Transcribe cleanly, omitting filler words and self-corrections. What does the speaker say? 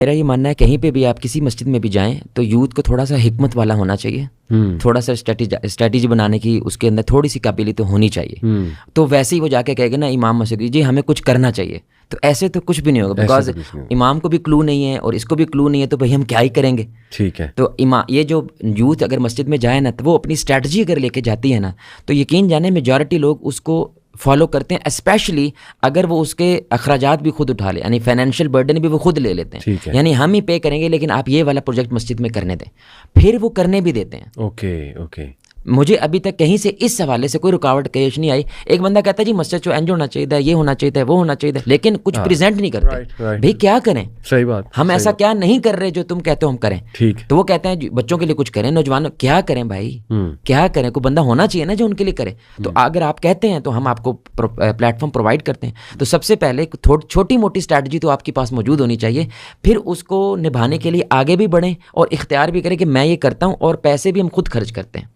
मेरा ये मानना है कहीं पे भी आप किसी मस्जिद में भी जाएं तो यूथ को थोड़ा सा हिकमत वाला होना चाहिए, थोड़ा सा स्ट्रेटेजी बनाने की उसके अंदर थोड़ी सी काबिलियत तो होनी चाहिए। तो वैसे ही वो जाके कहेगा ना इमाम मस्जिद जी हमें कुछ करना चाहिए, तो ऐसे तो कुछ भी नहीं होगा, बिकॉज इमाम को भी क्लू नहीं है और इसको भी क्लू नहीं है, तो भाई हम क्या ही करेंगे। ठीक है। तो ये जो यूथ अगर मस्जिद में जाए ना तो वो अपनी स्ट्रेटजी अगर लेके जाती है ना तो यकीन जाने मेजॉरिटी लोग उसको फॉलो करते हैं, स्पेशली अगर वो उसके अखराजात भी खुद उठा ले, यानी फाइनेंशियल बर्डन भी वो खुद ले लेते हैं, यानी हम ही पे करेंगे लेकिन आप ये वाला प्रोजेक्ट मस्जिद में करने दें, फिर वो करने भी देते हैं। ओके। मुझे अभी तक कहीं से इस हवाले से कोई रुकावट पेश नहीं आई। एक बंदा कहता है जी मस्जिद जो एंज होना चाहिए, ये होना चाहिए, वो होना चाहिए, लेकिन कुछ प्रेजेंट नहीं करते। भाई क्या करें, सही बात, हम ऐसा क्या नहीं कर रहे जो तुम कहते हो हम करें। ठीक। तो वो कहते हैं बच्चों के लिए कुछ करें, नौजवानों क्या करें भाई, क्या करें, कोई बंदा होना चाहिए ना जो उनके लिए करे। तो अगर आप कहते हैं तो हम आपको प्लेटफॉर्म प्रोवाइड करते हैं। तो सबसे पहले छोटी मोटी स्ट्रैटेजी तो आपके पास मौजूद होनी चाहिए, फिर उसको निभाने के लिए आगे भी बढ़ें और इख्तियार भी करें कि मैं ये करता हूँ और पैसे भी हम खुद खर्च करते हैं।